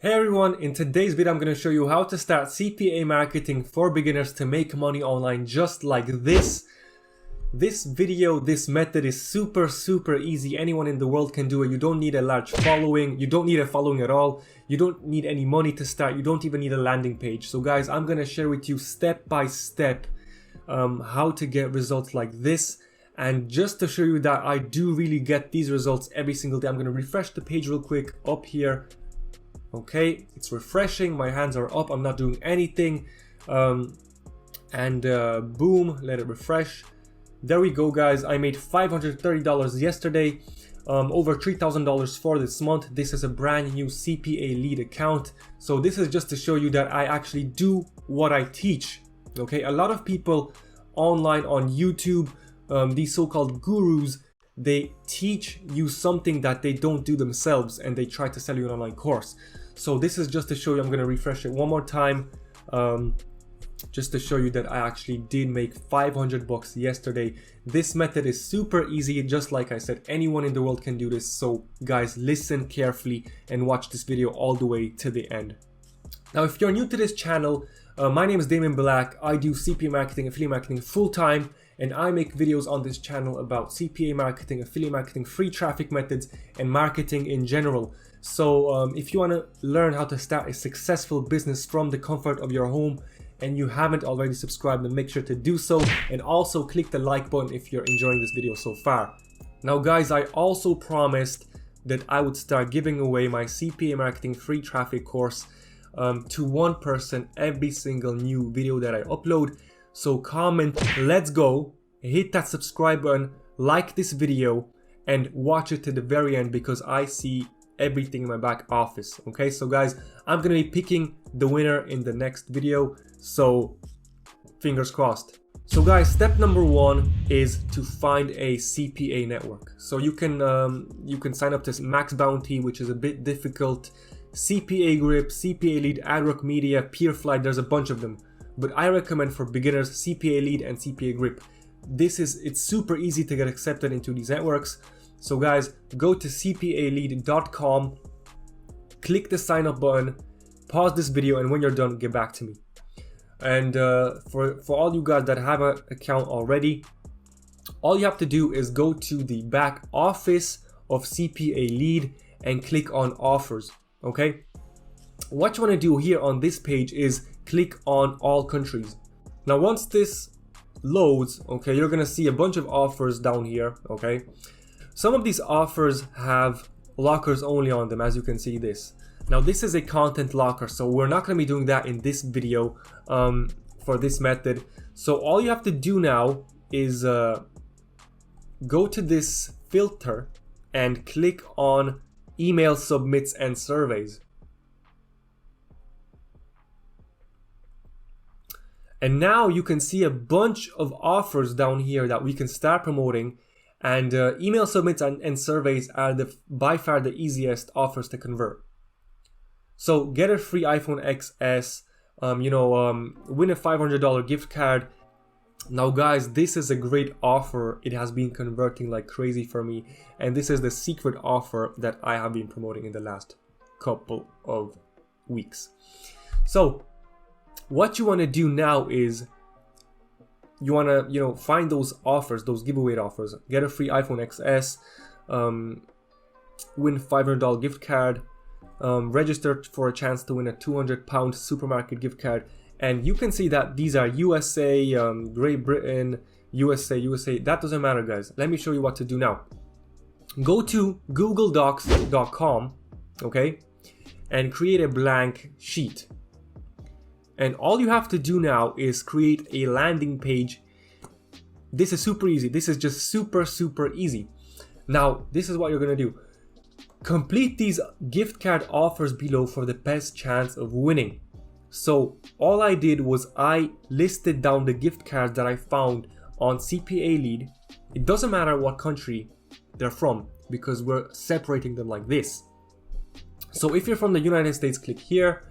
Hey everyone, in today's video I'm going to show you how to start CPA marketing for beginners to make money online just like this. This method is super easy. Anyone in the world can do it. You don't need a large following. You don't need a following at all. You don't need any money to start. You don't even need a landing page. So guys, I'm going to share with you step by step how to get results like this. And just to show you that I do really get these results every single day, I'm going to refresh the page real quick up here. Okay, it's refreshing, my hands are up, I'm not doing anything, boom, let it refresh. There we go guys, I made $530 yesterday, over $3,000 for this month. This is a brand new CPA lead account, so this is just to show you that I actually do what I teach. Okay, a lot of people online on YouTube, these so-called gurus, they teach you something that they don't do themselves and they try to sell you an online course. So this is just to show you, I'm going to refresh it one more time, just to show you that I actually did make 500 bucks yesterday. This method is super easy, just like I said, anyone in the world can do this. So guys, listen carefully and watch this video all the way to the end. Now, if you're new to this channel, my name is Damien Belak. I do CPA marketing, affiliate marketing full-time, and I make videos on this channel about CPA marketing, affiliate marketing, free traffic methods, and marketing in general. So if you want to learn how to start a successful business from the comfort of your home and you haven't already subscribed, then make sure to do so, and also click the like button if you're enjoying this video so far. Now guys, I also promised that I would start giving away my CPA marketing free traffic course to one person every single new video that I upload. So comment let's go, hit that subscribe button, like this video, and watch it to the very end because I see everything in my back office. Okay, so guys, I'm gonna be picking the winner in the next video, so fingers crossed. So guys, step number one is to find a CPA network. So you can sign up to Max Bounty, which is a bit difficult, CPA Grip, CPA Lead, AdRock Media, Peerflight, there's a bunch of them. But I recommend for beginners CPA Lead and CPA Grip. It's super easy to get accepted into these networks. So guys, go to cpalead.com, click the sign up button, pause this video, and when you're done, get back to me. And for all you guys that have an account already, all you have to do is go to the back office of CPA Lead and click on offers. Okay, what you want to do here on this page is click on all countries. Now once this loads, okay, you're gonna see a bunch of offers down here. Okay, some of these offers have lockers only on them, as you can see this. Now this is a content locker, so we're not gonna be doing that in this video for this method. So all you have to do now is go to this filter and click on email submits and surveys. And now you can see a bunch of offers down here that we can start promoting, and email submits and surveys are by far the easiest offers to convert. So get a free iPhone XS, win a $500 gift card. Now guys, this is a great offer. It has been converting like crazy for me, and this is the secret offer that I have been promoting in the last couple of weeks. So what you want to do now is you want to find those offers, those giveaway offers. Get a free iPhone XS, win $500 gift card, register for a chance to win a £200 supermarket gift card. And you can see that these are USA, Great Britain, USA. That doesn't matter guys. Let me show you what to do now. Go to googledocs.com, okay, and create a blank sheet. And all you have to do now is create a landing page. This is super easy. This is just super easy. Now, this is what you're gonna do. Complete these gift card offers below for the best chance of winning. So all I did was I listed down the gift cards that I found on CPA Lead. It doesn't matter what country they're from because we're separating them like this. So if you're from the United States, click here.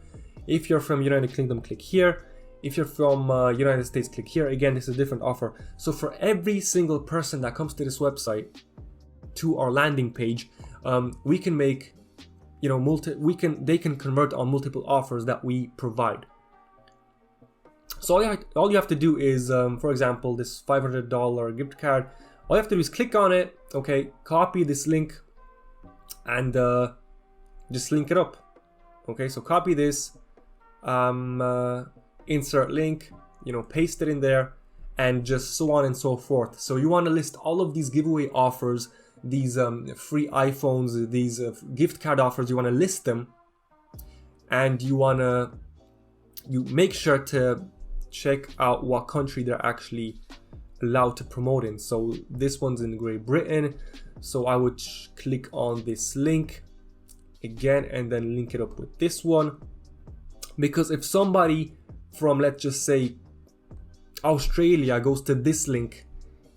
If you're from United Kingdom, click here. If you're from United States, click here. Again, this is a different offer. So for every single person that comes to this website, to our landing page, we can make you know, they can convert on multiple offers that we provide. So all you have to do is, for example, this $500 gift card, all you have to do is click on it, okay, copy this link, and just link it up. Okay, so copy this, insert link, you know, paste it in there, and just so on and so forth. So you want to list all of these giveaway offers, these free iPhones, these gift card offers. You want to list them, and you make sure to check out what country they're actually allowed to promote in. So this one's in Great Britain, so I would click on this link again and then link it up with this one, because if somebody from, let's just say, Australia goes to this link,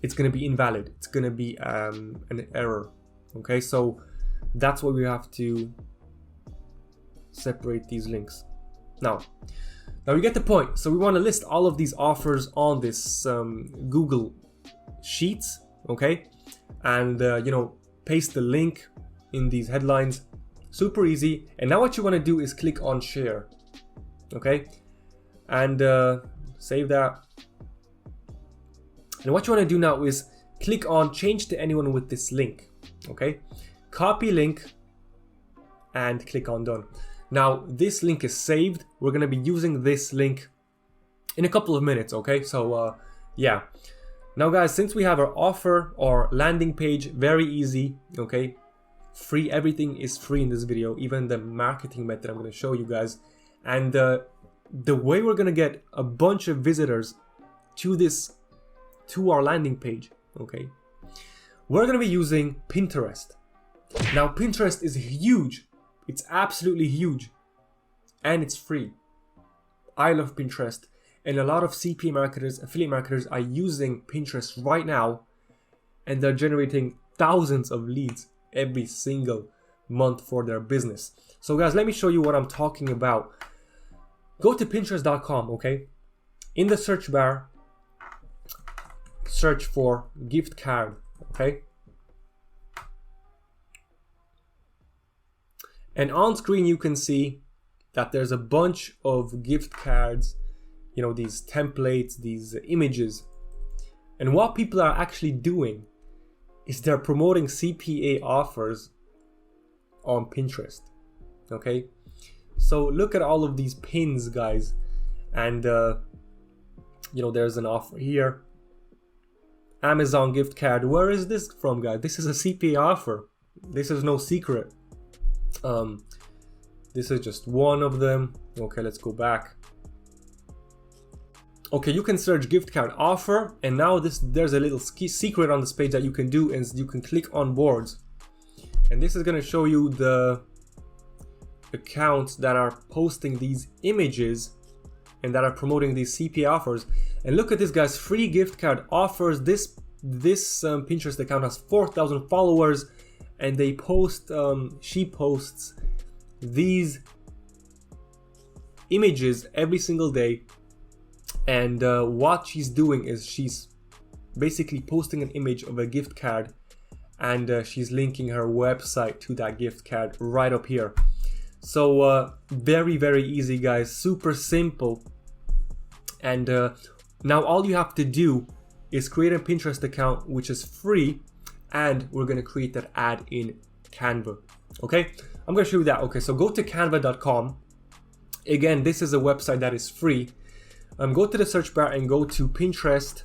it's going to be invalid. It's going to be an error. Okay, so that's why we have to separate these links. Now you get the point. So we want to list all of these offers on this Google Sheets, okay, and you know, paste the link in these headlines. Super easy. And now what you want to do is click on share, okay, and save that. And what you want to do now is click on change to anyone with this link, okay, copy link, and click on done. Now this link is saved. We're going to be using this link in a couple of minutes, okay? So yeah. Now guys, since we have our offer or landing page, very easy, okay? Free, everything is free in this video, even the marketing method I'm going to show you guys. And the way we're going to get a bunch of visitors to our landing page, okay? We're going to be using Pinterest. Now Pinterest is huge. It's absolutely huge, and it's free. I love Pinterest, and a lot of CPA marketers, affiliate marketers are using Pinterest right now, and they're generating thousands of leads every single month for their business. So guys, let me show you what I'm talking about. Go to Pinterest.com, okay? In the search bar, search for gift card, okay? And on screen you can see that there's a bunch of gift cards, you know, these templates, these images. And what people are actually doing is they're promoting CPA offers on Pinterest, okay? So look at all of these pins, guys. And, you know, there's an offer here. Amazon gift card. Where is this from, guys? This is a CPA offer. This is no secret. This is just one of them. Okay, let's go back. Okay, you can search gift card offer, and now there's a little secret on this page that you can do, and you can click on boards, and this is going to show you the accounts that are posting these images and that are promoting these CPA offers. And look at this, guys, free gift card offers. This Pinterest account has 4,000 followers, and they post, she posts these images every single day. And what she's doing is she's basically posting an image of a gift card, and she's linking her website to that gift card right up here. So very, very easy, guys, super simple. And now all you have to do is create a Pinterest account, which is free, and we're going to create that ad in Canva. Okay, I'm going to show you that. Okay, so go to canva.com. Again, this is a website that is free. Go to the search bar and go to Pinterest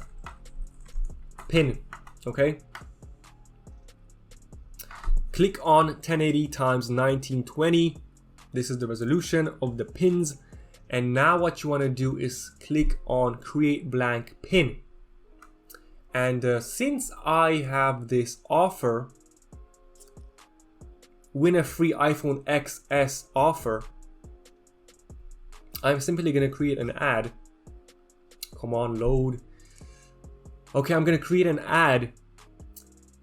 pin. Okay, click on 1080 times 1920. This is the resolution of the pins. And now what you want to do is click on create blank pin. And since I have this offer, win a free iPhone XS offer, I'm simply going to create an ad. Come on, load. Okay, I'm going to create an ad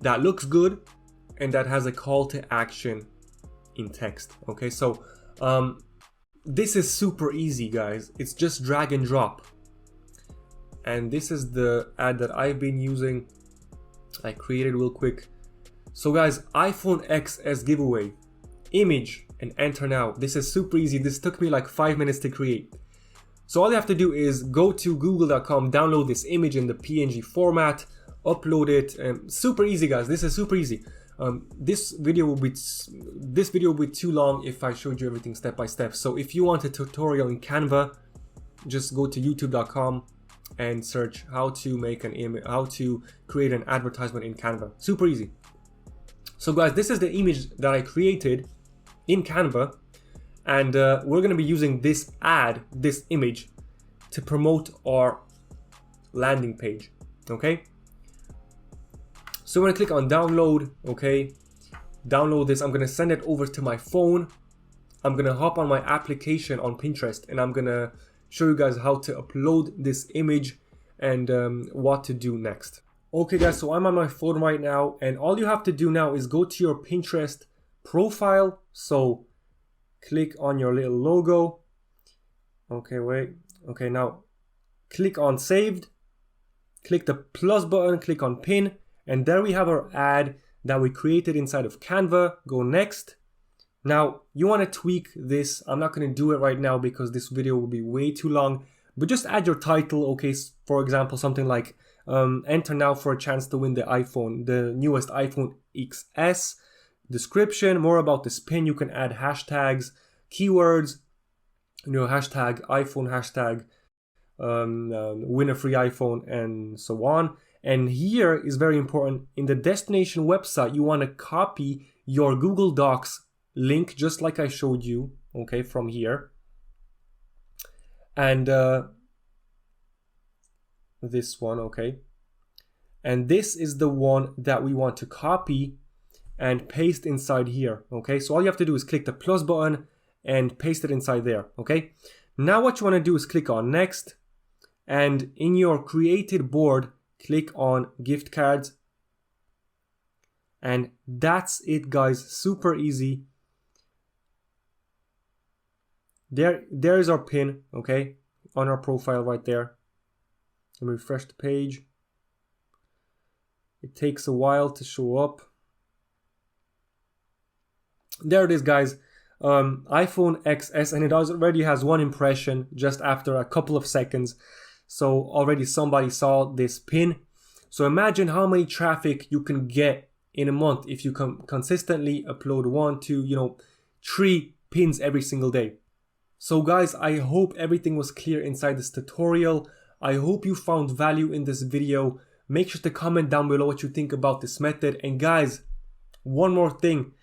that looks good and that has a call to action in text. Okay, so this is super easy, guys. It's just drag and drop. And this is the ad that I've been using. I created real quick. So guys, iPhone XS giveaway. image and enter now. This is super easy. This took me like 5 minutes to create. So all you have to do is go to google.com, download this image in the PNG format, upload it. Super easy, guys. This is super easy. This video will be too long if I showed you everything step by step. So if you want a tutorial in Canva, just go to youtube.com and search how to make an image, how to create an advertisement in Canva. Super easy. So guys, this is the image that I created in Canva, and we're going to be using this image to promote our landing page. Okay, so I'm going to click on download. Okay, download this. I'm going to send it over to my phone. I'm going to hop on my application on Pinterest, and I'm going to show you guys how to upload this image and what to do next. Okay guys, so I'm on my phone right now, and all you have to do now is go to your Pinterest profile. So click on your little logo. Okay, wait. Okay, now click on saved, click the plus button, click on pin, and there we have our ad that we created inside of Canva. Go next. Now you want to tweak this. I'm not going to do it right now because this video will be way too long, but just add your title. Okay, for example, something like enter now for a chance to win the newest iPhone XS. Description, more about this pin. You can add hashtags, keywords, hashtag iPhone, hashtag win a free iPhone, and so on. And here is very important. In the destination website, you want to copy your Google Docs link, just like I showed you, okay, from here. And this one, okay. And this is the one that we want to copy and paste inside here, okay. So all you have to do is click the plus button and paste it inside there, okay. Now what you want to do is click on next, and in your created board, click on gift cards. And that's it, guys. Super easy. There is our pin, okay, on our profile right there. Let me refresh the page. It takes a while to show up. There it is, guys. iPhone XS, and it already has 1 impression just after a couple of seconds. So already somebody saw this pin. So imagine how many traffic you can get in a month if you consistently upload 1, 2, 3 pins every single day. So guys, I hope everything was clear inside this tutorial. I hope you found value in this video. Make sure to comment down below what you think about this method. And guys, one more thing.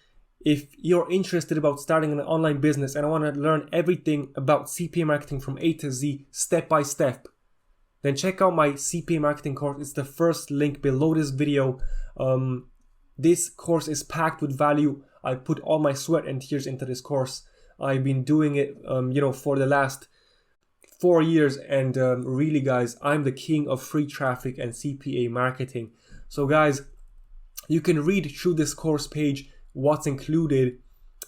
If you're interested about starting an online business and I want to learn everything about CPA marketing from A to Z, step by step, then check out my CPA marketing course. It's the first link below this video. This course is packed with value. I put all my sweat and tears into this course. I've been doing it, for the last 4 years, and really, guys, I'm the king of free traffic and CPA marketing. So, guys, you can read through this course page what's included,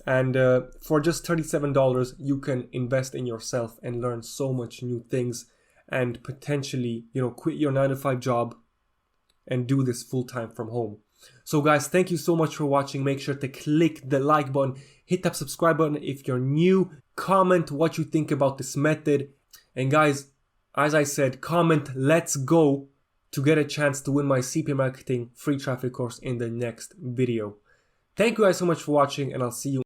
and for just $37, you can invest in yourself and learn so much new things, and potentially, quit your 9-to-5 job and do this full-time from home. So guys, thank you so much for watching. Make sure to click the like button, hit that subscribe button if you're new, comment what you think about this method. And guys, as I said, comment let's go to get a chance to win my CPA marketing free traffic course in the next video. Thank you guys so much for watching, and I'll see you